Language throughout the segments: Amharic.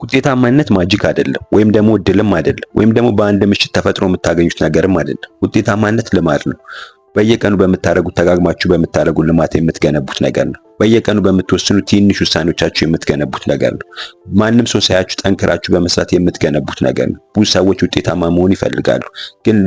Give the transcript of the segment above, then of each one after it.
ውጤታማነት ማጂክ አይደለም፣ ወይም ደግሞ እድልም አይደለም፣ ወይም ደግሞ በአንድ ምሽት ተፈጥሮ የምታገኙት ነገርም አይደለም። ውጤታማነት ልማድ ነው። በየቀኑ በምታደርጉት ተጋግማችሁ በምታደርጉት ልማት የምትገነቡት ነገር ነው። በየቀኑ በምትወስኑ ትንሽ ውሳኔዎቻችሁ የምትገነቡት ነገር ነው። ማንም ሰው ሳያችሁ ጠንክራችሁ በመስራት የምትገነቡት ነገር ነው። ብዙ ሰዎች ውጤታማ መሆን ይፈልጋሉ፣ ግን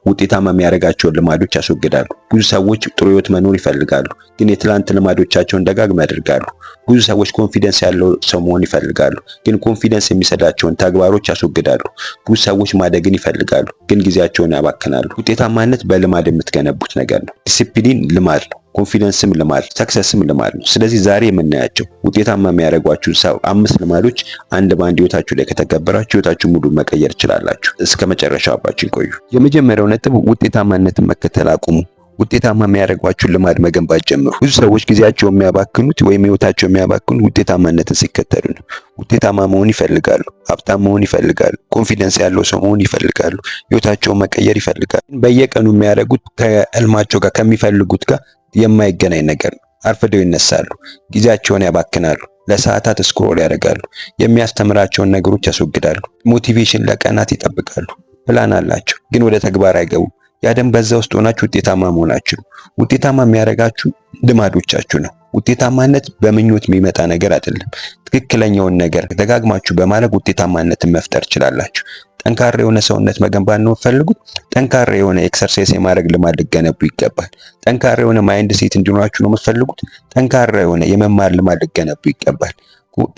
ውጤታማ የሚያደርጋቸውን ልማዶች ያስወግዳሉ። ብዙ ሰዎች ጥሩ ህይወት መኖር ይፈልጋሉ፣ ግን የትላንት ልማዶቻቸውን ደጋግመው ያደርጋሉ። ብዙ ሰዎች ኮንፊደንስ ያለው ሰው መሆን ይፈልጋሉ፣ ግን ኮንፊደንስ የሚሰጣቸውን ተግባሮች ያስወግዳሉ። ብዙ ሰዎች ማደግን ይፈልጋሉ፣ ግን ጊዜያቸውን ያባክናሉ። ውጤታማነት በልማድ የምትገነቡት ነገር ነው። ዲሲፕሊን ልማድ ነው። ኮንፊደንስም ልማድ፣ ሰክሰስም ልማድ ነው። ስለዚህ ዛሬ የምናያቸው ውጤታማ የሚያደርጓችሁ 5 ልማዶች አንድ ባንድ ህይወታችሁ ላይ ከተገበራችሁ ህይወታችሁ ሙሉ መቀየር ትችላላችሁ። እስከ መጨረሻው አብራችሁን ቆዩ። የመጀመሪያው ነጥብ ውጤታማነትን መከተል አቁሙ። ውጤታማ የሚያደርጓችሁን ልማድ መገንባት ጀምሩ። ብዙ ሰዎች ጊዜያቸውን የሚያባክኑት ወይም ህይወታቸውን የሚያባክኑት ውጤታማነትን ሲከተሉ ነው። ውጤታማ መሆን ይፈልጋሉ፣ ሀብታም መሆን ይፈልጋሉ፣ ኮንፊደንስ ያለው ሰው መሆን ይፈልጋሉ፣ ህይወታቸውን መቀየር ይፈልጋሉ። በየቀኑ የሚያደርጉት ከህልማቸው ጋር ከሚፈልጉት ጋር የማይገናኝ ነገር ነው። አርፍደው ይነሳሉ፣ ጊዜያቸውን ያባክናሉ፣ ለሰዓታት ስክሮል ያደርጋሉ፣ የሚያስተምራቸውን ነገሮች ያስወግዳሉ፣ ሞቲቬሽን ለቀናት ይጠብቃሉ። ፕላን አላቸው፣ ግን ወደ ተግባር አይገቡም። ያደም በዛ ውስጥ ሆናችሁ ውጤታማ መሆናችሁ። ውጤታማ የሚያደርጋችሁ ልማዶቻችሁ ነው። ውጤታማነት በምኞት የሚመጣ ነገር አይደለም። ትክክለኛውን ነገር ደጋግማችሁ በማድረግ ውጤታማነትን መፍጠር ትችላላችሁ። ጠንካራ የሆነ ሰውነት መገንባት ነው የምትፈልጉት? ጠንካራ የሆነ ኤክሰርሳይዝ የማድረግ ልማድ ልገነቡ ይገባል። ጠንካራ የሆነ ማይንድ ሴት እንዲኖራችሁ ነው የምትፈልጉት? ጠንካራ የሆነ የመማር ልማድ ልገነቡ ይገባል።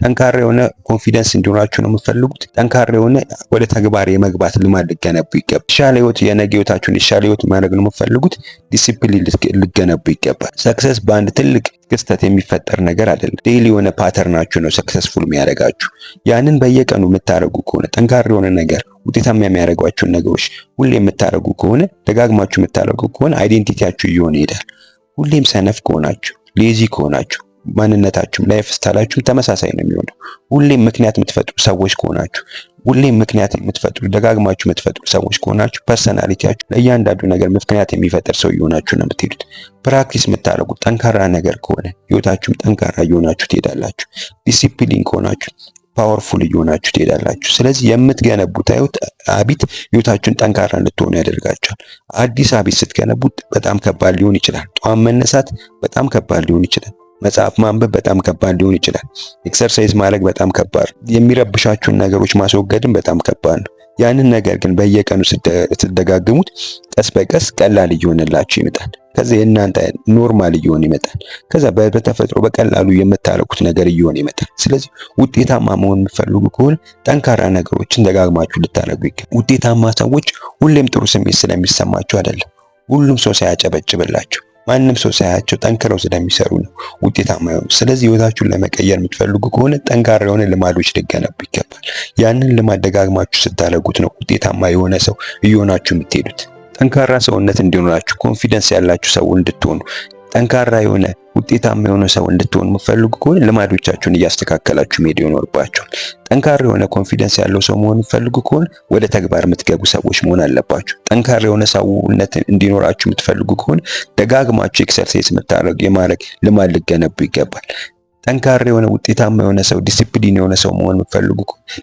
ጠንካራ የሆነ ኮንፊደንስ እንዲኖራችሁ ነው የምትፈልጉት? ጠንካራ የሆነ ወደ ተግባር የመግባት ልማድ ልገነቡ ይገባል። የተሻለ ህይወት፣ የነገ ህይወታችሁን የተሻለ ህይወት ማድረግ ነው የምትፈልጉት? ዲሲፕሊን ልገነቡ ይገባል። ሰክሰስ በአንድ ትልቅ ክስተት የሚፈጠር ነገር አይደለም። ዴይሊ የሆነ ፓተርናችሁ ነው ሰክሰስፉል የሚያደርጋችሁ። ያንን በየቀኑ የምታደርጉ ከሆነ ጠንካራ የሆነ ነገር ውጤታማ የሚያደርጓችሁን ነገሮች ሁሌ የምታደርጉ ከሆነ ደጋግማችሁ የምታደርጉ ከሆነ አይዴንቲቲያችሁ እየሆነ ይሄዳል። ሁሌም ሰነፍ ከሆናችሁ፣ ሌዚ ከሆናችሁ ማንነታችሁም ላይፍ ስታይላችሁም ተመሳሳይ ነው የሚሆነው። ሁሌም ምክንያት የምትፈጥሩ ሰዎች ከሆናችሁ፣ ሁሌም ምክንያት የምትፈጥሩ ደጋግማችሁ የምትፈጥሩ ሰዎች ከሆናችሁ ፐርሰናሊቲያችሁ ለእያንዳንዱ ነገር ምክንያት የሚፈጥር ሰው እየሆናችሁ ነው የምትሄዱት። ፕራክቲስ የምታደርጉት ጠንካራ ነገር ከሆነ ህይወታችሁም ጠንካራ እየሆናችሁ ትሄዳላችሁ። ዲሲፕሊን ከሆናችሁ ፓወርፉል እየሆናችሁ ትሄዳላችሁ። ስለዚህ የምትገነቡት ሀቢት ህይወታችሁን ጠንካራ እንድትሆኑ ያደርጋችኋል። አዲስ ሀቢት ስትገነቡት በጣም ከባድ ሊሆን ይችላል። ጠዋት መነሳት በጣም ከባድ ሊሆን ይችላል። መጽሐፍ ማንበብ በጣም ከባድ ሊሆን ይችላል። ኤክሰርሳይዝ ማድረግ በጣም ከባድ፣ የሚረብሻችሁን ነገሮች ማስወገድም በጣም ከባድ ነው። ያንን ነገር ግን በየቀኑ ስትደጋግሙት ቀስ በቀስ ቀላል እየሆነላችሁ ይመጣል። ከዛ የእናንተ ኖርማል እየሆነ ይመጣል። ከዛ በተፈጥሮ በቀላሉ የምታረቁት ነገር እየሆነ ይመጣል። ስለዚህ ውጤታማ መሆን የምትፈልጉ ከሆነ ጠንካራ ነገሮችን ደጋግማችሁ ልታደርጉ ይገባል። ውጤታማ ሰዎች ሁሌም ጥሩ ስሜት ስለሚሰማቸው አይደለም፣ ሁሉም ሰው ሳያጨበጭብላቸው፣ ማንም ሰው ሳያቸው ጠንክረው ስለሚሰሩ ነው ውጤታማ የሆኑ። ስለዚህ ህይወታችሁን ለመቀየር የምትፈልጉ ከሆነ ጠንካራ የሆነ ልማዶች ልገነቡ ይገባል። ያንን ልማድ ደጋግማችሁ ስታደርጉት ነው ውጤታማ የሆነ ሰው እየሆናችሁ የምትሄዱት። ጠንካራ ሰውነት እንዲኖራችሁ፣ ኮንፊደንስ ያላችሁ ሰው እንድትሆኑ፣ ጠንካራ የሆነ ውጤታማ የሆነ ሰው እንድትሆኑ የምትፈልጉ ከሆነ ልማዶቻችሁን እያስተካከላችሁ መሄድ ይኖርባችኋል። ጠንካራ የሆነ ኮንፊደንስ ያለው ሰው መሆን የምትፈልጉ ከሆነ ወደ ተግባር የምትገቡ ሰዎች መሆን አለባችሁ። ጠንካራ የሆነ ሰውነት እንዲኖራችሁ የምትፈልጉ ከሆነ ደጋግማችሁ ኤክሰርሳይዝ የማድረግ ልማድ ልገነቡ ይገባል። ጠንካራ የሆነ ውጤታማ የሆነ ሰው፣ ዲሲፕሊን የሆነ ሰው መሆን የምትፈልጉ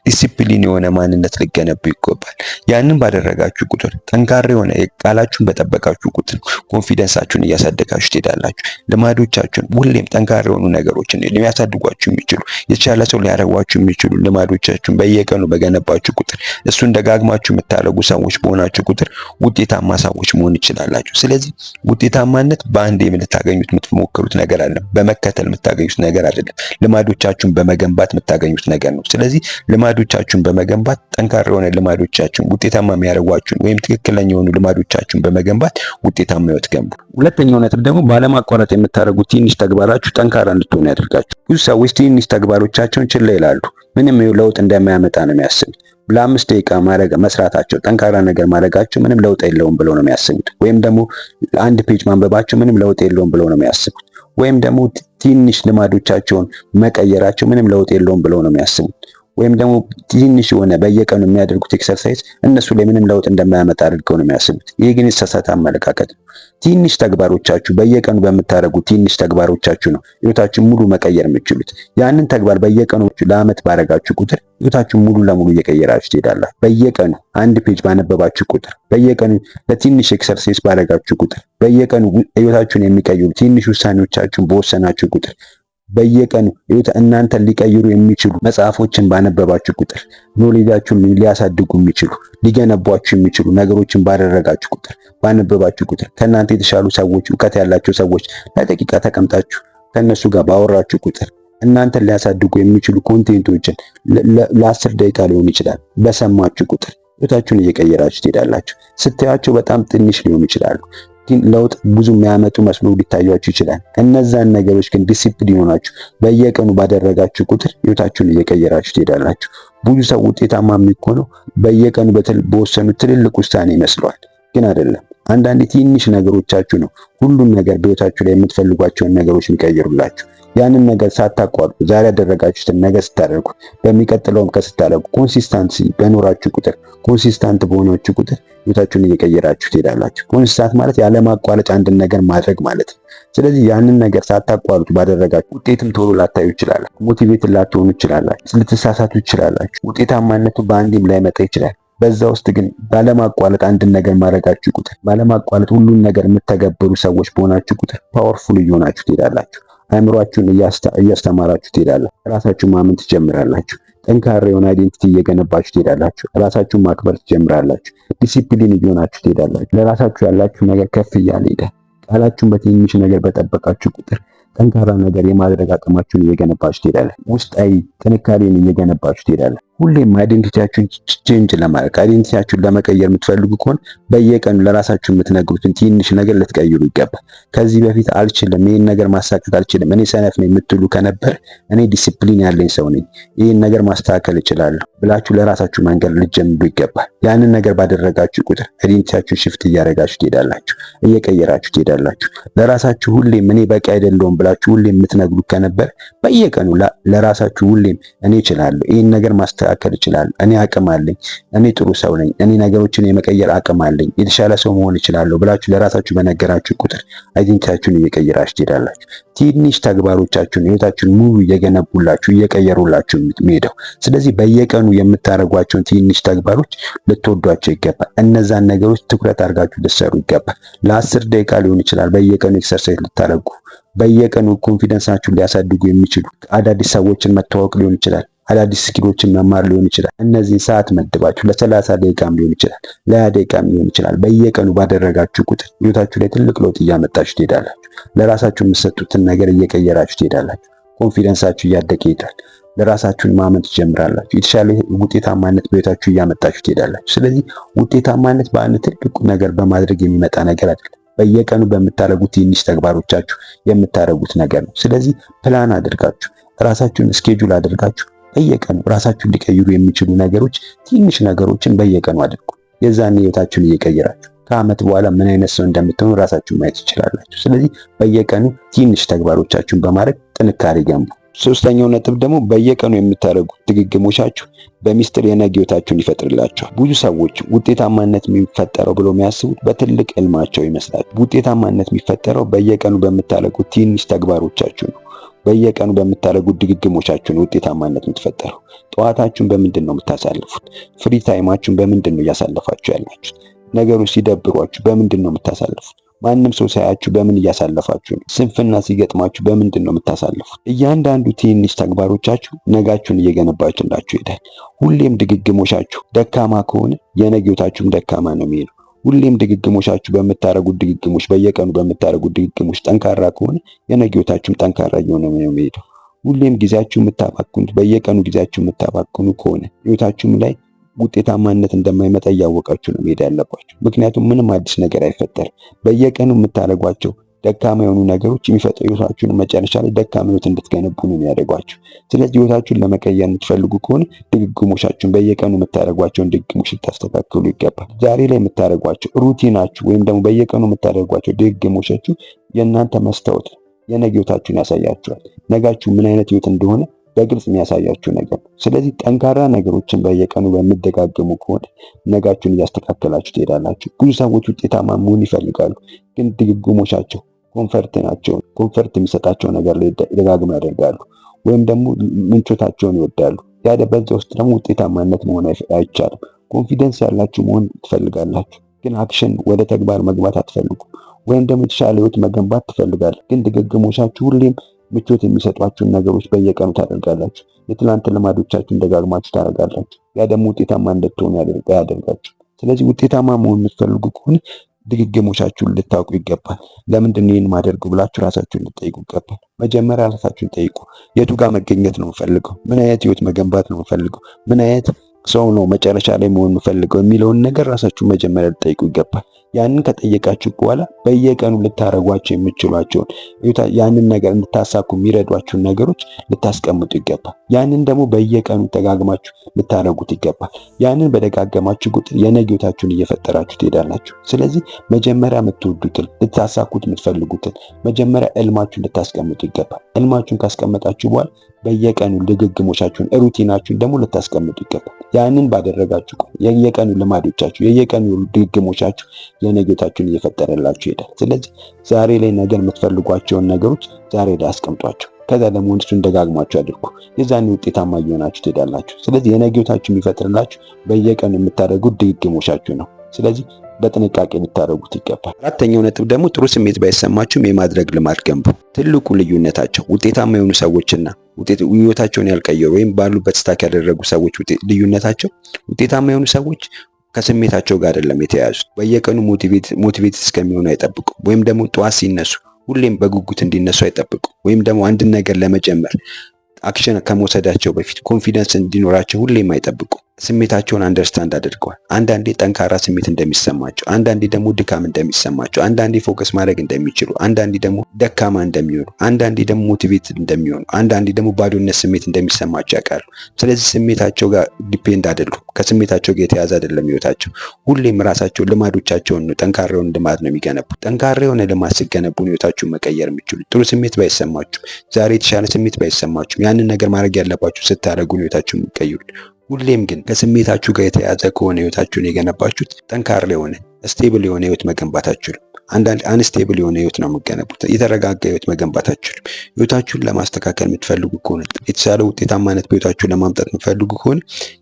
ዲሲፕሊን የሆነ ማንነት ልገነቡ ይገባል። ያንን ባደረጋችሁ ቁጥር ጠንካራ የሆነ ቃላችሁን በጠበቃችሁ ቁጥር ኮንፊደንሳችሁን እያሳደጋችሁ ትሄዳላችሁ። ልማዶቻችሁን ሁሌም ጠንካራ የሆኑ ነገሮችን ሊያሳድጓችሁ የሚችሉ የተሻለ ሰው ሊያደርጓችሁ የሚችሉ ልማዶቻችሁን በየቀኑ በገነባችሁ ቁጥር እሱን ደጋግማችሁ የምታደርጉ ሰዎች በሆናችሁ ቁጥር ውጤታማ ሰዎች መሆን ይችላላችሁ። ስለዚህ ውጤታማነት በአንዴ የምታገኙት የምትሞክሩት ነገር አለ፣ በመከተል የምታገኙት ነገር አይደለም። ልማዶቻችሁን በመገንባት የምታገኙት ነገር ነው። ስለዚህ ልማዶቻችሁን በመገንባት ጠንካራ የሆነ ልማዶቻችሁን ውጤታማ የሚያደርጓችሁን ወይም ትክክለኛ የሆኑ ልማዶቻችሁን በመገንባት ውጤታማ ህይወት ገንቡ። ሁለተኛው ነጥብ ደግሞ ባለማቋረጥ የምታደርጉት ትንሽ ተግባራችሁ ጠንካራ እንድትሆኑ ያደርጋችሁ። ብዙ ሰዎች ትንሽ ተግባሮቻቸውን ችላ ይላሉ። ምንም ለውጥ እንደማያመጣ ነው የሚያስቡት። ለ5 ደቂቃ መስራታቸው ጠንካራ ነገር ማድረጋቸው ምንም ለውጥ የለውም ብለው ነው የሚያስቡት። ወይም ደግሞ አንድ ፔጅ ማንበባቸው ምንም ለውጥ የለውም ብለው ነው የሚያስቡት። ወይም ደግሞ ትንሽ ልማዶቻቸውን መቀየራቸው ምንም ለውጥ የለውም ብለው ነው የሚያስቡት። ወይም ደግሞ ትንሽ የሆነ በየቀኑ የሚያደርጉት ኤክሰርሳይዝ እነሱ ላይ ምንም ለውጥ እንደማያመጣ አድርገው ነው የሚያስቡት። ይሄ ግን የተሳሳተ አመለካከት ነው። ትንሽ ተግባሮቻችሁ በየቀኑ በምታደርጉት ትንሽ ተግባሮቻችሁ ነው ህይወታችሁን ሙሉ መቀየር የምትችሉት። ያንን ተግባር በየቀኑ ለዓመት ባረጋችሁ ቁጥር ህይወታችሁን ሙሉ ለሙሉ እየቀየራችሁ ትሄዳላችሁ። በየቀኑ አንድ ፔጅ ባነበባችሁ ቁጥር፣ በየቀኑ ለትንሽ ኤክሰርሳይዝ ባረጋችሁ ቁጥር፣ በየቀኑ ህይወታችሁን የሚቀይሩ ትንሽ ውሳኔዎቻችሁን በወሰናችሁ ቁጥር፣ በየቀኑ እናንተን ሊቀይሩ የሚችሉ መጽሐፎችን ባነበባችሁ ቁጥር፣ ኖሌጃችሁን ሊያሳድጉ የሚችሉ ሊገነቧችሁ የሚችሉ ነገሮችን ባደረጋችሁ ቁጥር፣ ባነበባችሁ ቁጥር፣ ከእናንተ የተሻሉ ሰዎች፣ እውቀት ያላቸው ሰዎች ለደቂቃ ተቀምጣችሁ ከነሱ ጋር ባወራችሁ ቁጥር፣ እናንተን ሊያሳድጉ የሚችሉ ኮንቴንቶችን ለ10 ደቂቃ ሊሆን ይችላል በሰማችሁ ቁጥር ህይወታችሁን እየቀየራችሁ ትሄዳላችሁ። ስታያቸው በጣም ትንሽ ሊሆኑ ይችላሉ፣ ግን ለውጥ ብዙ የሚያመጡ መስሎ ሊታያችሁ ይችላል። እነዛን ነገሮች ግን ዲሲፕሊን ሆናችሁ በየቀኑ ባደረጋችሁ ቁጥር ህይወታችሁን እየቀየራችሁ ትሄዳላችሁ። ብዙ ሰው ውጤታማ የሚሆነው በየቀኑ በወሰኑት ትልልቅ ውሳኔ ይመስለዋል፣ ግን አይደለም። አንዳንድ ትንሽ ነገሮቻችሁ ነው ሁሉም ነገር በህይወታችሁ ላይ የምትፈልጓቸውን ነገሮች የሚቀይሩላችሁ። ያንን ነገር ሳታቋርጡ ዛሬ ያደረጋችሁትን ነገ ስታደርጉ በሚቀጥለውም ከስታደርጉ ኮንሲስታንሲ በኖራችሁ ቁጥር ኮንሲስታንት በሆናችሁ ቁጥር ህይወታችሁን እየቀየራችሁ ትሄዳላችሁ። ኮንሲስታንት ማለት ያለማቋረጥ አንድን ነገር ማድረግ ማለት ነው። ስለዚህ ያንን ነገር ሳታቋርጡ ባደረጋችሁ ውጤትም ቶሎ ላታዩ ይችላል። ሞቲቬት ላትሆኑ ይችላላችሁ፣ ልትሳሳቱ ይችላላችሁ። ውጤታማነቱ በአንዴም ላይመጣ ይችላል። በዛ ውስጥ ግን ባለማቋረጥ አንድን ነገር ማድረጋችሁ ቁጥር ባለማቋረጥ ሁሉን ነገር የምትተገብሩ ሰዎች በሆናችሁ ቁጥር ፓወርፉል እየሆናችሁ ትሄዳላችሁ። አእምሯችሁን እያስተማራችሁ ትሄዳላችሁ። ራሳችሁን ማመን ትጀምራላችሁ። ጠንካራ የሆነ አይዴንቲቲ እየገነባችሁ ትሄዳላችሁ። ራሳችሁን ማክበር ትጀምራላችሁ። ዲሲፕሊን እየሆናችሁ ትሄዳላችሁ። ለራሳችሁ ያላችሁ ነገር ከፍ እያለ ይሄዳል። ቃላችሁን በትንሽ ነገር በጠበቃችሁ ቁጥር ጠንካራ ነገር የማድረግ አቅማችሁን እየገነባችሁ ትሄዳላችሁ። ውስጣዊ ጥንካሬን እየገነባችሁ ትሄዳላችሁ። ሁሌም አይዴንቲቲያችሁን ቼንጅ ለማድረግ አይዴንቲቲያችሁን ለመቀየር የምትፈልጉ ከሆነ በየቀኑ ለራሳችሁ የምትነግሩትን ትንሽ ነገር ልትቀይሩ ይገባል። ከዚህ በፊት አልችልም፣ ይሄን ነገር ማሳካት አልችልም፣ እኔ ሰነፍ ነኝ የምትሉ ከነበር እኔ ዲሲፕሊን ያለኝ ሰው ነኝ፣ ይሄን ነገር ማስተካከል እችላለሁ ብላችሁ ለራሳችሁ መንገድ ልትጀምሩ ይገባል። ያንን ነገር ባደረጋችሁ ቁጥር አይዴንቲቲያችሁን ሽፍት እያደረጋችሁ ትሄዳላችሁ፣ እየቀየራችሁ ትሄዳላችሁ። ለራሳችሁ ሁሌም እኔ በቂ አይደለሁም ብላችሁ ሁሌም የምትነግሩ ከነበር በየቀኑ ለራሳችሁ ሁሌም እኔ እችላለሁ፣ ይሄን ነገር ማስተካከል እችላለሁ፣ እኔ አቅም አለኝ፣ እኔ ጥሩ ሰው ነኝ፣ እኔ ነገሮችን የመቀየር አቅም አለኝ፣ የተሻለ ሰው መሆን እችላለሁ ብላችሁ ለራሳችሁ በነገራችሁ ቁጥር አይዴንቲቲያችሁን እየቀየራችሁ ትሄዳላችሁ። ትንሽ ተግባሮቻችሁን ህይወታችሁን ሙሉ እየገነቡላችሁ እየቀየሩላችሁ የምትሄደው። ስለዚህ በየቀኑ የምታደርጓቸውን ትንሽ ተግባሮች ልትወዷቸው ይገባል። እነዛን ነገሮች ትኩረት አድርጋችሁ ልትሰሩ ይገባል። ለ10 ደቂቃ ሊሆን ይችላል በየቀኑ ኤክሰርሳይዝ ልታደርጉ፣ በየቀኑ ኮንፊደንሳችሁን ሊያሳድጉ የሚችሉ አዳዲስ ሰዎችን መተዋወቅ ሊሆን ይችላል፣ አዳዲስ ስኪሎችን መማር ሊሆን ይችላል። እነዚህን ሰዓት መድባችሁ ለ30 ደቂቃም ሊሆን ይችላል፣ ለ20 ደቂቃም ሊሆን ይችላል። በየቀኑ ባደረጋችሁ ቁጥር ህይወታችሁ ላይ ትልቅ ለውጥ እያመጣችሁ ትሄዳላችሁ። ለራሳችሁ የምትሰጡትን ነገር እየቀየራችሁ ትሄዳላችሁ። ኮንፊደንሳችሁ እያደገ ይሄዳል። ለራሳችሁን ማመን ትጀምራላችሁ። የተሻለ ውጤታማነት በህይወታችሁ እያመጣችሁ ትሄዳላችሁ። ስለዚህ ውጤታማነት በአንድ ትልቅ ነገር በማድረግ የሚመጣ ነገር አይደለም። በየቀኑ በምታደርጉት ትንሽ ተግባሮቻችሁ የምታደርጉት ነገር ነው። ስለዚህ ፕላን አድርጋችሁ ራሳችሁን ስኬጁል አድርጋችሁ በየቀኑ ራሳችሁን ሊቀይሩ የሚችሉ ነገሮች ትንሽ ነገሮችን በየቀኑ አድርጉ። የዛን ህይወታችሁን እየቀየራችሁ ከዓመት በኋላ ምን አይነት ሰው እንደምትሆኑ ራሳችሁን ማየት ትችላላችሁ። ስለዚህ በየቀኑ ትንሽ ተግባሮቻችሁን በማድረግ ጥንካሬ ገንቡ። ሶስተኛው ነጥብ ደግሞ በየቀኑ የምታደርጉት ድግግሞቻችሁ በሚስጥር የነገ ህይወታችሁን ይፈጥርላችኋል። ብዙ ሰዎች ውጤታማነት የሚፈጠረው ብሎ የሚያስቡት በትልቅ ህልማቸው ይመስላል። ውጤታማነት የሚፈጠረው በየቀኑ በምታደርጉት ትንሽ ተግባሮቻችሁ ነው። በየቀኑ በምታደርጉት ድግግሞቻችሁ ነው ውጤታማነት የምትፈጠረው። ጠዋታችሁን በምንድን ነው የምታሳልፉት? ፍሪ ታይማችሁን በምንድን ነው እያሳለፋችሁ ያላችሁት? ነገሮች ሲደብሯችሁ በምንድን ነው የምታሳልፉት? ማንም ሰው ሳያችሁ በምን እያሳለፋችሁ ነው? ስንፍና ሲገጥማችሁ በምንድን ነው የምታሳልፉት? እያንዳንዱ ትንሽ ተግባሮቻችሁ ነጋችሁን እየገነባችሁላችሁ ይሄዳል። ሁሌም ድግግሞቻችሁ ደካማ ከሆነ የነገ ህይወታችሁም ደካማ ነው የሚሄደው። ሁሌም ድግግሞቻችሁ በምታረጉት ድግግሞች በየቀኑ በምታረጉት ድግግሞች ጠንካራ ከሆነ የነገ ህይወታችሁም ጠንካራ እየሆነ ነው የሚሄደው። ሁሌም ጊዜያችሁ የምታባክኑት በየቀኑ ጊዜያችሁ የምታባክኑ ከሆነ ህይወታችሁም ላይ ውጤታማነት እንደማይመጣ እያወቃችሁ ነው መሄድ ያለባችሁ። ምክንያቱም ምንም አዲስ ነገር አይፈጠርም። በየቀኑ የምታደርጓቸው ደካማ የሆኑ ነገሮች የሚፈጥሩ ህይወታችሁን መጨረሻ ላይ ደካማ ህይወት እንድትገነቡ ነው የሚያደርጓችሁ። ስለዚህ ህይወታችሁን ለመቀየር የምትፈልጉ ከሆነ ድግግሞቻችሁን በየቀኑ የምታደርጓቸውን ድግግሞች ልታስተካክሉ ይገባል። ዛሬ ላይ የምታደርጓቸው ሩቲናችሁ ወይም ደግሞ በየቀኑ የምታደርጓቸው ድግግሞቻችሁ የእናንተ መስታወት ነው። የነገ ህይወታችሁን ያሳያችኋል። ነጋችሁ ምን አይነት ህይወት እንደሆነ በግልጽ የሚያሳያችሁ ነገር ነው። ስለዚህ ጠንካራ ነገሮችን በየቀኑ በሚደጋገሙ ከሆነ ነጋችሁን እያስተካከላችሁ ትሄዳላችሁ። ብዙ ሰዎች ውጤታማ መሆን ይፈልጋሉ፣ ግን ድግግሞቻቸው ኮንፈርት የሚሰጣቸው ነገር ላይ ደጋግመው ያደርጋሉ፣ ወይም ደግሞ ምንቾታቸውን ይወዳሉ። ያ በዛ ውስጥ ደግሞ ውጤታማነት መሆን አይቻልም። ኮንፊደንስ ያላችሁ መሆን ትፈልጋላችሁ፣ ግን አክሽን ወደ ተግባር መግባት አትፈልጉም። ወይም ደግሞ የተሻለ ህይወት መገንባት ትፈልጋላችሁ፣ ግን ድግግሞቻችሁ ሁሌም ምቾት የሚሰጧችሁን ነገሮች በየቀኑ ታደርጋላችሁ። የትናንት ልማዶቻችሁን ደጋግማችሁ ታደርጋላችሁ። ያ ደግሞ ውጤታማ እንድትሆኑ ያደርጋችሁ። ስለዚህ ውጤታማ መሆን የምትፈልጉ ከሆነ ድግግሞቻችሁን ልታውቁ ይገባል። ለምንድን ነው ይህን ማደርገው ብላችሁ ራሳችሁን ልትጠይቁ ይገባል። መጀመሪያ ራሳችሁን ጠይቁ። የቱ ጋር መገኘት ነው የምፈልገው? ምን አይነት ህይወት መገንባት ነው የምፈልገው? ምን አይነት ሰው ነው መጨረሻ ላይ መሆን የምፈልገው የሚለውን ነገር ራሳችሁ መጀመሪያ ልትጠይቁ ይገባል። ያንን ከጠየቃችሁ በኋላ በየቀኑ ልታረጓቸው የምትችሏቸውን ያንን ነገር እንድታሳኩ የሚረዷችሁን ነገሮች ልታስቀምጡ ይገባል። ያንን ደግሞ በየቀኑ ደጋግማችሁ ልታረጉት ይገባል። ያንን በደጋገማችሁ ቁጥር የነገ ህይወታችሁን እየፈጠራችሁ ትሄዳላችሁ። ስለዚህ መጀመሪያ የምትወዱትን ልታሳኩት የምትፈልጉትን መጀመሪያ ዕልማችሁን ልታስቀምጡ ይገባል። ዕልማችሁን ካስቀመጣችሁ በኋላ በየቀኑ ድግግሞቻችሁን ሩቲናችሁን ደግሞ ልታስቀምጡ ይገባል። ያንን ባደረጋችሁ የየቀኑ ልማዶቻችሁ የየቀኑ ድግግሞቻችሁ የነገ ህይወታችሁን እየፈጠረላችሁ ይሄዳል። ስለዚህ ዛሬ ላይ ነገር የምትፈልጓቸውን ነገሮች ዛሬ ላይ አስቀምጧቸው። ከዛ ደግሞ እሱን ደጋግማችሁ አድርጉ። የዛኔ ውጤታማ እየሆናችሁ ትሄዳላችሁ። ስለዚህ የነገ ህይወታችሁ የሚፈጥርላችሁ በየቀኑ የምታደርጉት ድግግሞቻችሁ ነው። ስለዚህ በጥንቃቄ ልታደርጉት ይገባል። አራተኛው ነጥብ ደግሞ ጥሩ ስሜት ባይሰማችሁም የማድረግ ልማድ ገንቡ። ትልቁ ልዩነታቸው ውጤታማ የሆኑ ሰዎችና ህይወታቸውን ያልቀየሩ ወይም ባሉበት ስታክ ያደረጉ ሰዎች ልዩነታቸው ውጤታማ የሆኑ ሰዎች ከስሜታቸው ጋር አይደለም የተያያዙት። በየቀኑ ሞቲቬት እስከሚሆኑ አይጠብቁ፣ ወይም ደግሞ ጠዋት ሲነሱ ሁሌም በጉጉት እንዲነሱ አይጠብቁ፣ ወይም ደግሞ አንድን ነገር ለመጀመር አክሽን ከመውሰዳቸው በፊት ኮንፊደንስ እንዲኖራቸው ሁሌም አይጠብቁ። ስሜታቸውን አንደርስታንድ አድርገዋል። አንዳንዴ ጠንካራ ስሜት እንደሚሰማቸው፣ አንዳንዴ ደግሞ ድካም እንደሚሰማቸው፣ አንዳንዴ ፎከስ ማድረግ እንደሚችሉ፣ አንዳንዴ ደግሞ ደካማ እንደሚሆኑ፣ አንዳንዴ ደግሞ ሞቲቬት እንደሚሆኑ፣ አንዳንዴ ደግሞ ባዶነት ስሜት እንደሚሰማቸው ያውቃሉ። ስለዚህ ስሜታቸው ጋር ዲፔንድ አይደሉም። ከስሜታቸው ጋር የተያዘ አይደለም ህይወታቸው። ሁሌም ራሳቸው ልማዶቻቸውን ነው፣ ጠንካራ የሆነ ልማድ ነው የሚገነቡ። ጠንካራ የሆነ ልማድ ሲገነቡ ህይወታችሁን መቀየር የሚችሉት። ጥሩ ስሜት ባይሰማችሁም፣ ዛሬ የተሻለ ስሜት ባይሰማችሁም ያንን ነገር ማድረግ ያለባችሁ ስታደርጉ ህይወታችሁን የሚቀይሩት። ሁሌም ግን ከስሜታችሁ ጋር የተያዘ ከሆነ ህይወታችሁን የገነባችሁት ጠንካራ የሆነ ስቴብል የሆነ ህይወት መገንባት አትችሉም። አንዳንድ አንስቴብል የሆነ ህይወት ነው የምትገነቡት። የተረጋጋ ህይወት መገንባት አትችሉም። ህይወታችሁን ለማስተካከል የምትፈልጉ ከሆነ የተሻለ ውጤታማነት በህይወታችሁ ለማምጣት የምትፈልጉ ከሆነ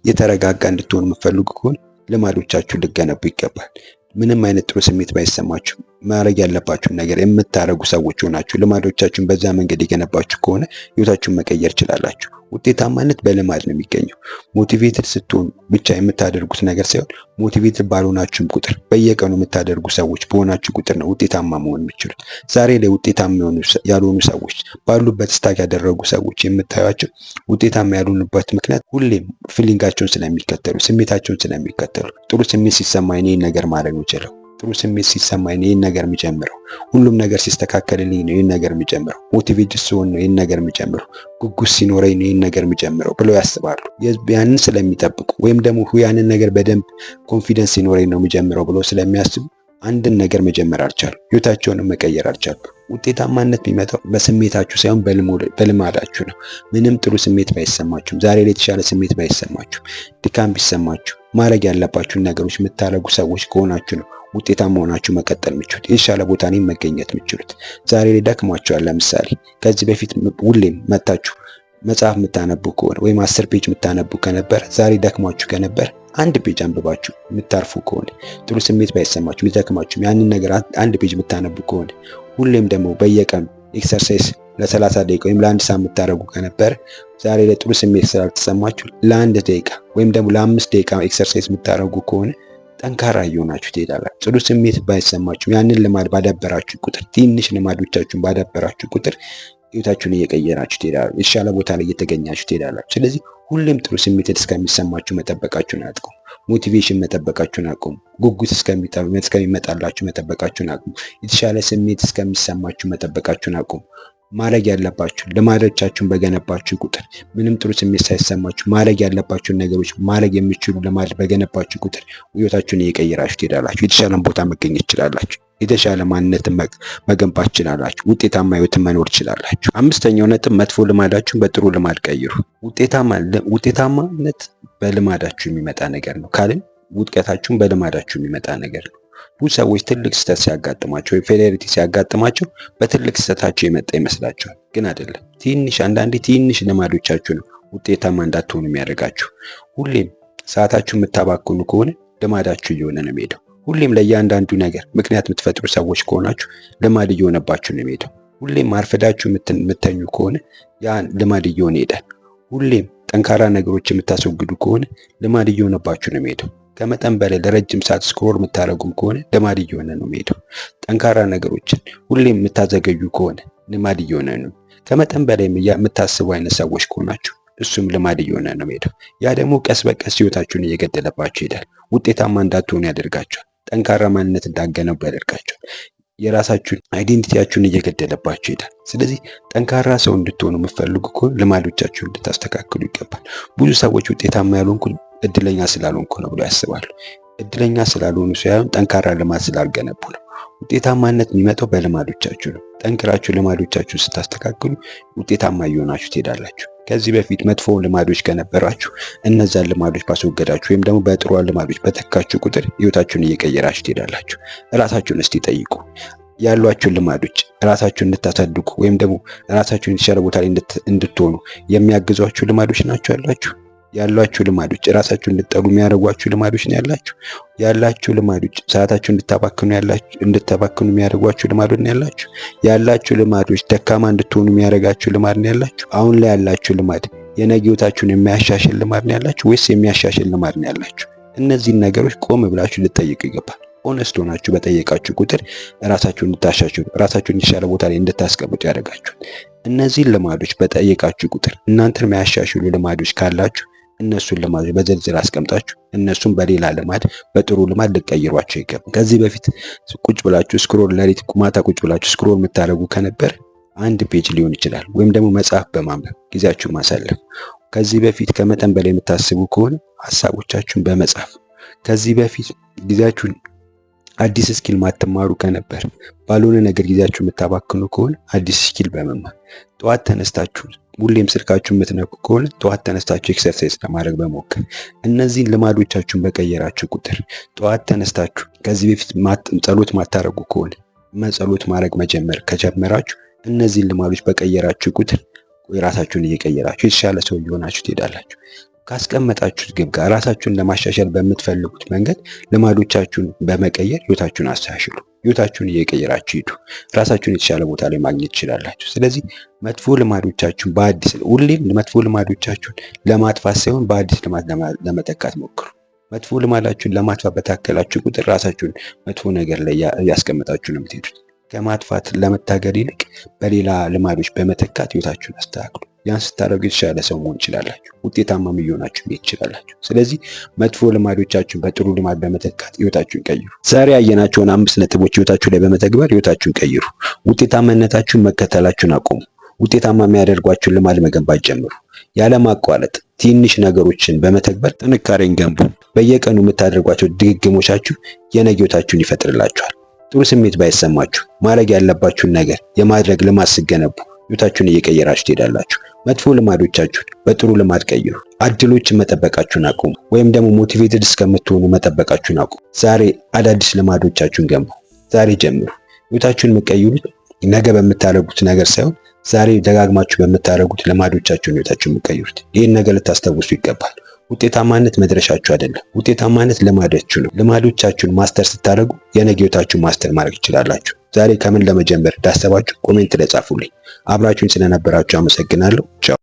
የተረጋጋ እንድትሆኑ የምትፈልጉ ከሆነ ልማዶቻችሁን ልገነቡ ይገባል። ምንም አይነት ጥሩ ስሜት ባይሰማችሁ ማድረግ ያለባችሁን ነገር የምታረጉ ሰዎች ሆናችሁ ልማዶቻችሁን በዛ መንገድ የገነባችሁ ከሆነ ህይወታችሁን መቀየር ትችላላችሁ። ውጤታማነት በልማድ ነው የሚገኘው። ሞቲቬትድ ስትሆኑ ብቻ የምታደርጉት ነገር ሳይሆን ሞቲቬትድ ባልሆናችሁም ቁጥር በየቀኑ የምታደርጉ ሰዎች በሆናችሁ ቁጥር ነው ውጤታማ መሆን የምትችሉት። ዛሬ ላይ ውጤታማ ያልሆኑ ሰዎች ባሉበት ስታክ ያደረጉ ሰዎች የምታዩቸው ውጤታማ ያልሆኑበት ምክንያት ሁሌም ፊሊንጋቸውን ስለሚከተሉ፣ ስሜታቸውን ስለሚከተሉ። ጥሩ ስሜት ሲሰማኝ ይህን ነገር ማድረግ የምችለው፣ ጥሩ ስሜት ሲሰማኝ ነው ይህን ነገር የሚጨምረው፣ ሁሉም ነገር ሲስተካከልልኝ ነው ይህን ነገር የሚጨምረው፣ ሞቲቬትድ ስሆን ነው ይህን ነገር የሚጨምረው፣ ጉጉት ሲኖረኝ ነው ይህን ነገር የሚጨምረው ብለው ያስባሉ። ያንን ስለሚጠብቁ ወይም ደግሞ ያንን ነገር በደንብ ኮንፊደንስ ሲኖረኝ ነው የሚጨምረው ብለው ስለሚያስቡ አንድን ነገር መጀመር አልቻሉ፣ ህይወታቸውንም መቀየር አልቻሉ። ውጤታማነት የሚመጣው በስሜታችሁ ሳይሆን በልማዳችሁ ነው። ምንም ጥሩ ስሜት ባይሰማችሁም፣ ዛሬ ላይ የተሻለ ስሜት ባይሰማችሁ፣ ድካም ቢሰማችሁ ማድረግ ያለባችሁን ነገሮች የምታደርጉ ሰዎች ከሆናችሁ ነው ውጤታማ ሆናችሁ መቀጠል የምትችሉት፣ የተሻለ ቦታ ላይ መገኘት የምትችሉት። ዛሬ ላይ ደክሟችኋል። ለምሳሌ ከዚህ በፊት ሁሌም መታችሁ መጽሐፍ የምታነቡ ከሆነ ወይም 10 ፔጅ የምታነቡ ከነበር ዛሬ ደክሟችሁ ከነበር አንድ ፔጅ አንብባችሁ የምታርፉ ከሆነ ጥሩ ስሜት ባይሰማችሁ የሚደክማችሁ ያንን ነገር አንድ ፔጅ የምታነቡ ከሆነ ሁሌም ደግሞ በየቀኑ ኤክሰርሳይዝ ለ30 ደቂቃ ወይም ለ1 ሰዓት የምታደርጉ ከነበር ዛሬ ላይ ጥሩ ስሜት ስላልተሰማችሁ ለ1 ደቂቃ ወይም ደግሞ ለ5 ደቂቃ ኤክሰርሳይዝ የምታደርጉ ከሆነ ጠንካራ እየሆናችሁ ትሄዳላችሁ። ጥሩ ስሜት ባይሰማችሁ ያንን ልማድ ባዳበራችሁ ቁጥር፣ ትንሽ ልማዶቻችሁን ባዳበራችሁ ቁጥር ህይወታችሁን እየቀየራችሁ ትሄዳላችሁ። የተሻለ ቦታ ላይ እየተገኛችሁ ትሄዳላችሁ። ስለዚህ ሁሌም ጥሩ ስሜት እስከሚሰማችሁ መጠበቃችሁን አቁሙ። ሞቲቬሽን መጠበቃችሁን አቁሙ። ጉጉት እስከሚመጣላችሁ መጠበቃችሁን አቁሙ። የተሻለ ስሜት እስከሚሰማችሁ መጠበቃችሁን አቁሙ። ማድረግ ያለባችሁ ልማዶቻችሁን በገነባችሁ ቁጥር ምንም ጥሩ ስሜት ሳይሰማችሁ ማድረግ ያለባችሁን ነገሮች ማድረግ የሚችሉ ልማድ በገነባችሁ ቁጥር ህይወታችሁን እየቀየራችሁ ትሄዳላችሁ። የተሻለ ቦታ መገኘት ትችላላችሁ። የተሻለ ማንነትን መገንባት ትችላላችሁ። ውጤታማ ህይወትን መኖር ትችላላችሁ። አምስተኛው ነጥብ መጥፎ ልማዳችሁን በጥሩ ልማድ ቀይሩ። ውጤታማነት በልማዳችሁ የሚመጣ ነገር ነው ካልን ውድቀታችሁን በልማዳችሁ የሚመጣ ነገር ነው። ብዙ ሰዎች ትልቅ ስህተት ሲያጋጥማቸው ወይ ፌሌሪቲ ሲያጋጥማቸው በትልቅ ስህተታቸው የመጣ ይመስላቸዋል፣ ግን አይደለም። አንዳንዴ ትንሽ ልማዶቻችሁ ነው ውጤታማ እንዳትሆኑ የሚያደርጋችሁ። ሁሌም ሰዓታችሁ የምታባክኑ ከሆነ ልማዳችሁ እየሆነ ነው የሚሄደው። ሁሌም ለእያንዳንዱ ነገር ምክንያት የምትፈጥሩ ሰዎች ከሆናችሁ ልማድ እየሆነባችሁ ነው የሚሄደው። ሁሌም አርፍዳችሁ የምተኙ ከሆነ ያ ልማድ እየሆነ ይሄዳል። ሁሌም ጠንካራ ነገሮች የምታስወግዱ ከሆነ ልማድ እየሆነባችሁ ነው የሚሄደው። ከመጠን በላይ ለረጅም ሰዓት ስክሮል የምታደርጉም ከሆነ ልማድ እየሆነ ነው የሚሄደው። ጠንካራ ነገሮችን ሁሌም የምታዘገዩ ከሆነ ልማድ እየሆነ ነው። ከመጠን በላይ የምታስቡ አይነት ሰዎች ከሆናችሁ እሱም ልማድ እየሆነ ነው የሚሄደው። ያ ደግሞ ቀስ በቀስ ህይወታችሁን እየገደለባችሁ ይሄዳል። ውጤታማ እንዳትሆኑ ያደርጋችኋል። ጠንካራ ማንነት እንዳትገነቡ ያደርጋችኋል። የራሳችሁን አይዴንቲቲያችሁን እየገደለባችሁ ይሄዳል። ስለዚህ ጠንካራ ሰው እንድትሆኑ የምትፈልጉ ከሆነ ልማዶቻችሁን እንድታስተካክሉ ይገባል። ብዙ ሰዎች ውጤታማ ያልሆንኩ እድለኛ ስላልሆንኩ ነው ብሎ ያስባሉ። እድለኛ ስላልሆኑ ሳይሆን ጠንካራ ልማድ ስላልገነቡ ነው። ውጤታማነት የሚመጣው በልማዶቻችሁ ነው። ጠንክራችሁ ልማዶቻችሁን ስታስተካክሉ ውጤታማ እየሆናችሁ ትሄዳላችሁ። ከዚህ በፊት መጥፎ ልማዶች ከነበራችሁ እነዛን ልማዶች ባስወገዳችሁ ወይም ደግሞ በጥሩ ልማዶች በተካችሁ ቁጥር ህይወታችሁን እየቀየራችሁ ትሄዳላችሁ። ራሳችሁን እስቲ ጠይቁ። ያሏችሁን ልማዶች ራሳችሁን እንድታሳድጉ ወይም ደግሞ ራሳችሁን የተሻለ ቦታ ላይ እንድትሆኑ የሚያግዟችሁ ልማዶች ናቸው ያሏችሁ ልማዶች ራሳችሁን እንድትጠሉ የሚያደርጓችሁ ልማዶች ነው ያላችሁ ልማዶች ሰዓታችሁን እንድታባክኑ የሚያደርጓችሁ ልማዶች ነው ያላችሁ ልማዶች ደካማ እንድትሆኑ የሚያደርጋችሁ ልማድ ነው ያላችሁ። አሁን ላይ ያላችሁ ልማድ የነገ ህይወታችሁን የሚያሻሽል ልማድ ነው ያላችሁ ወይስ የሚያሻሽል ልማድ ነው ያላችሁ? እነዚህን ነገሮች ቆም ብላችሁ ልትጠይቁ ይገባል። ኦነስት ሆናችሁ በጠየቃችሁ ቁጥር ራሳችሁን እንድታሻሽሉ ራሳችሁን የተሻለ ቦታ ላይ እንድታስቀምጡ ያደርጋችኋል። እነዚህን ልማዶች በጠየቃችሁ ቁጥር እናንተን የሚያሻሽሉ ልማዶች ካላችሁ እነሱን ልማዶች በዝርዝር አስቀምጣችሁ እነሱን በሌላ ልማድ በጥሩ ልማድ ልትቀይሯቸው ይገባል። ከዚህ በፊት ቁጭ ብላችሁ ስክሮል ማታ ቁጭ ብላችሁ ስክሮል የምታደርጉ ከነበር አንድ ፔጅ ሊሆን ይችላል፣ ወይም ደግሞ መጽሐፍ በማንበብ ጊዜያችሁን ማሳለፍ። ከዚህ በፊት ከመጠን በላይ የምታስቡ ከሆነ ሀሳቦቻችሁን በመጻፍ ከዚህ በፊት ጊዜያችሁን አዲስ ስኪል ማትማሩ ከነበር ባልሆነ ነገር ጊዜያችሁ የምታባክኑ ከሆነ አዲስ ስኪል በመማር ጠዋት ተነስታችሁ ሁሌም ስልካችሁን የምትነኩ ከሆነ ጠዋት ተነስታችሁ ኤክሰርሳይዝ ለማድረግ በሞከር እነዚህን ልማዶቻችሁን በቀየራችሁ ቁጥር ጠዋት ተነስታችሁ ከዚህ በፊት ጸሎት ማታረጉ ከሆነ ጸሎት ማድረግ መጀመር ከጀመራችሁ እነዚህን ልማዶች በቀየራችሁ ቁጥር ራሳችሁን እየቀየራችሁ የተሻለ ሰው እየሆናችሁ ትሄዳላችሁ። ካስቀመጣችሁት ግብ ጋር ራሳችሁን ለማሻሻል በምትፈልጉት መንገድ ልማዶቻችሁን በመቀየር ህይወታችሁን አሻሽሉ። ህይወታችሁን እየቀየራችሁ ሂዱ። ራሳችሁን የተሻለ ቦታ ላይ ማግኘት ትችላላችሁ። ስለዚህ መጥፎ ልማዶቻችሁን ሁሌም መጥፎ ልማዶቻችሁን ለማጥፋት ሳይሆን በአዲስ ልማድ ለመተካት ሞክሩ። መጥፎ ልማዳችሁን ለማጥፋት በታከላችሁ ቁጥር ራሳችሁን መጥፎ ነገር ላይ ያስቀመጣችሁ ነው የምትሄዱት። ከማጥፋት ለመታገል ይልቅ በሌላ ልማዶች በመተካት ህይወታችሁን አስተካክሉ። ያን ስታደርጉ የተሻለ ሰው መሆን ትችላላችሁ። ውጤታማ እየሆናችሁ መሄድ ትችላላችሁ። ስለዚህ መጥፎ ልማዶቻችሁን በጥሩ ልማድ በመተካት ህይወታችሁን ቀይሩ። ዛሬ ያየናቸውን 5 ነጥቦች ህይወታችሁ ላይ በመተግበር ህይወታችሁን ቀይሩ። ውጤታማነታችሁን መከተላችሁን አቁሙ። ውጤታማ የሚያደርጓችሁን ልማድ መገንባት ጀምሩ። ያለማቋረጥ ትንሽ ነገሮችን በመተግበር ጥንካሬን ገንቡ። በየቀኑ የምታደርጓቸው ድግግሞቻችሁ የነገ ህይወታችሁን ይፈጥርላችኋል። ጥሩ ስሜት ባይሰማችሁ ማድረግ ያለባችሁን ነገር የማድረግ ልማድ ስገነቡ ህይወታችሁን እየቀየራችሁ ትሄዳላችሁ። መጥፎ ልማዶቻችሁን በጥሩ ልማድ ቀይሩ። አድሎችን መጠበቃችሁን አቁሙ፣ ወይም ደግሞ ሞቲቬትድ እስከምትሆኑ መጠበቃችሁን አቁሙ። ዛሬ አዳዲስ ልማዶቻችሁን ገንቡ። ዛሬ ጀምሩ። ህይወታችሁን የምትቀይሩት ነገ በምታደርጉት ነገር ሳይሆን ዛሬ ደጋግማችሁ በምታደርጉት ልማዶቻችሁን ህይወታችሁን የምትቀይሩት። ይህን ነገር ልታስታውሱ ይገባል። ውጤታማነት መድረሻችሁ አይደለም። ውጤታማነት ልማዳችሁ ነው። ልማዶቻችሁን ማስተር ስታደርጉ የነገ ህይወታችሁን ማስተር ማድረግ ትችላላችሁ። ዛሬ ከምን ለመጀመር እንዳሰባችሁ ኮሜንት ላይ ጻፉልኝ። አብራችሁን ስለነበራችሁ አመሰግናለሁ። ቻው።